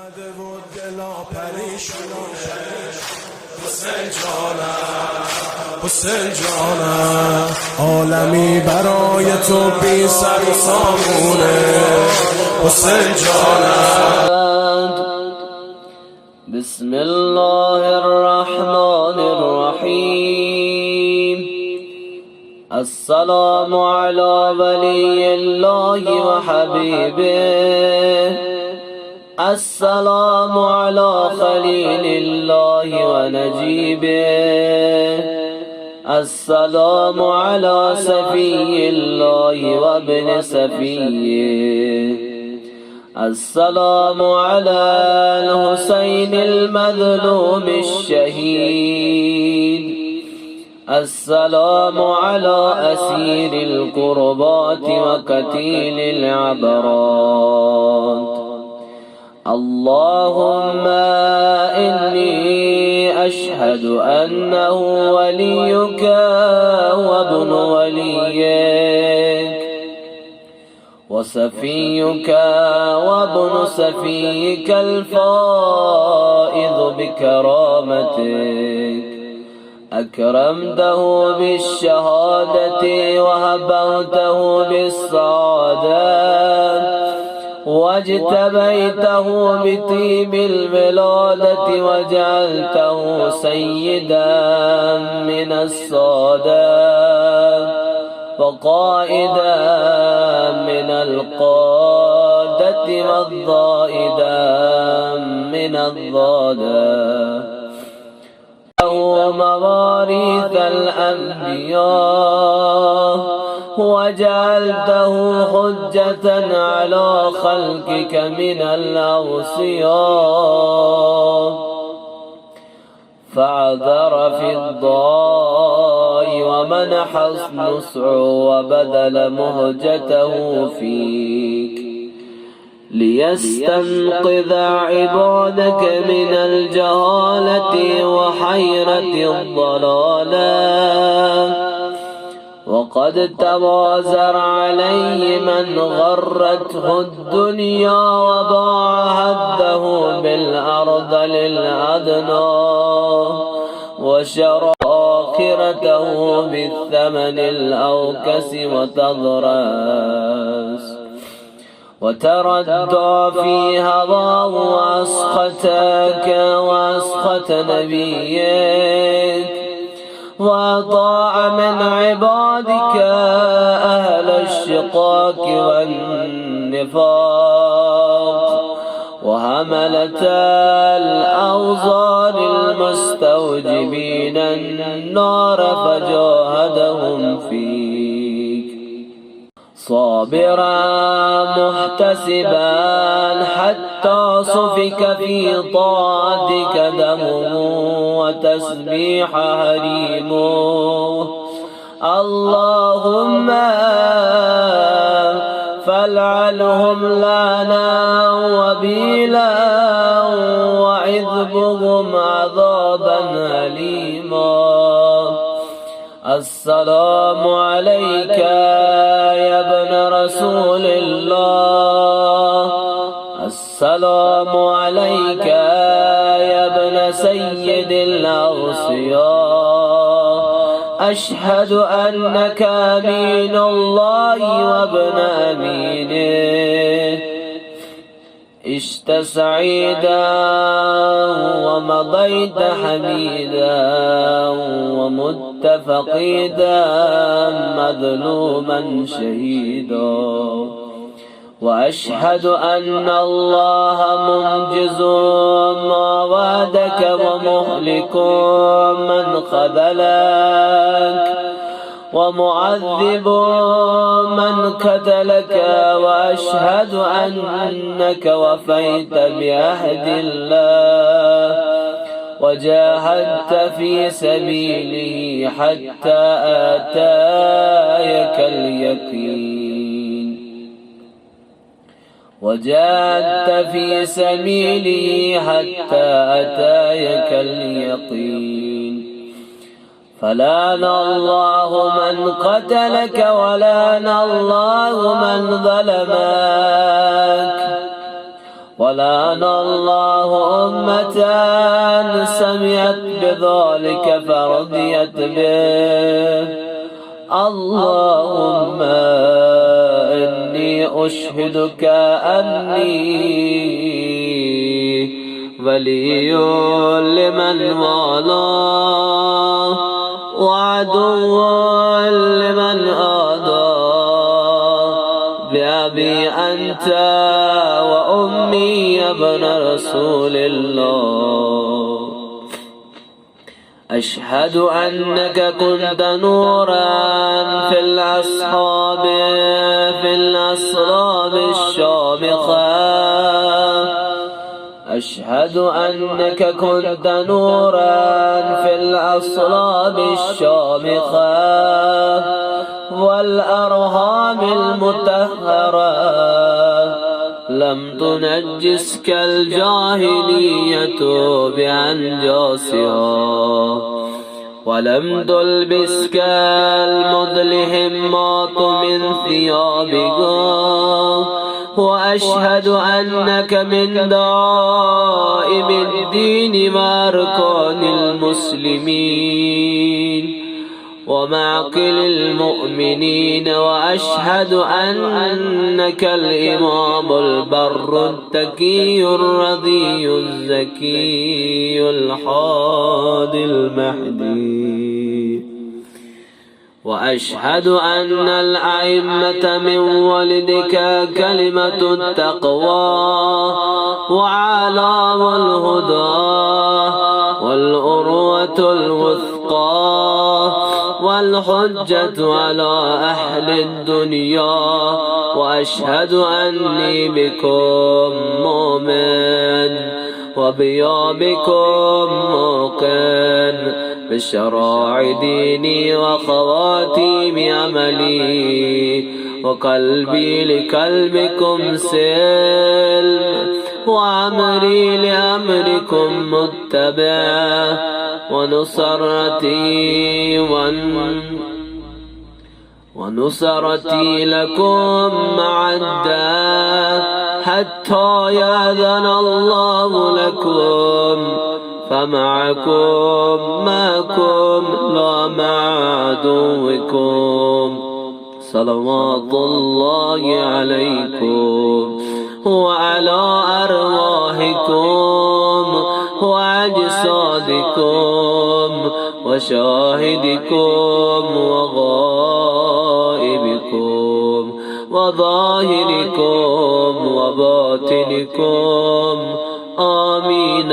آمده و دلا پریشونه حسین جانم حسین جانم عالمی برای تو بی سر و سامونه حسین جانم. بسم الله الرحمن الرحیم. السلام علی ولی الله و حبیبه، السلام علی خلیل الله و نجیبه، السلام علی صفی الله و ابن صفیه، السلام علی الحسین المظلوم الشهید، السلام على أسير القربات وقتيل العبرات. اللهم إني أشهد أنه وليك وابن وليك وصفيك وابن صفيك الفائض بكرامتك، أكرمته بالشهادة وهبته بالسعادة واجتبيته بطيب الولادة وجعلته سيدا من السادة وقائدا من القادة والضائدا من الضادة ومواريث الأنبياء وجعلته حجة على خلقك من الأوصياء، فعذر في الضاء ومنح النصع وبذل مهجته فيك ليستنقذ عبادك من الجهالة وحيرة الضلالة. وقد توازر عليه من غرته الدنيا وضاع هده بالأرض للأدنى وشرى آخرته بالثمن الأوكس وتضرس، وتردى في هواه وأسخطك وأسخط نبيك، وأطاع من عبادك أهل الشقاق والنفاق وهملة الأوزار المستوجبين النار فجاهدهم فيك، صابرا محتسبا حتى سفك في طاعتك دمه وتسبيح هريمه. اللهم فالعنهم لعنا وبيلا وعذبهم عذابا أليما. السلام عليك يا ابن رسول الله، السلام عليك يا ابن سيد الأوصياء، أشهد أنك أمين الله وابن أمينه، عشت سعيدا ومضيت حميدا ومت فقيدا مظلوما شهيدا. وأشهد أن الله منجز ما وعدك ومهلك من خذلك ومعذب من قتلك. وأشهد أنك وفيت بعهد الله وجاهدت في سبيله حتى آتاك اليقين، وجاهدت في سبيله حتى أتاك اليقين. فلعن الله من قتلك ولعن الله من ظلمك ولعن الله أمة سمعت بذلك فرضيت به. اللهم إني أشهدك أني ولي لمن والاه وعدو لمن آذاه بأبي أنت وأمي يا ابن رسول الله. أشهد أنك كنت نورا في الأصحاب في الأصلاب الشامخة. أشهد أنك كنت نورا في الأصلاب الشامخة والأرهام المطهرة لم تنجسك الجاهلية بأنجاسها ولم تلبسك المدلهمات من ثيابك. وأشهد أنك من دائم الدين وأركان المسلمين ومعقل المؤمنين. وأشهد أنك الإمام البر التقي الرضي الزكي الحادي المهدي. وأشهد أن الأئمة من ولدك كلمة التقوى وعلام الهدى والأروة الوثقى والحجة على أهل الدنيا. وأشهد أني بكم مؤمن وبيابكم موقن بشرائع ديني وخواتيم عملي وقلبي لقلبكم سلم وأمري لأمركم متبع ونصرتي لكم معدة حتى يأذن الله لكم فمعكم معكم لا مع عدوكم. صلوات الله عليكم وعلى أرواحكم وأجسادكم وشاهدكم وغائبكم وظاهركم وباطنكم. آمين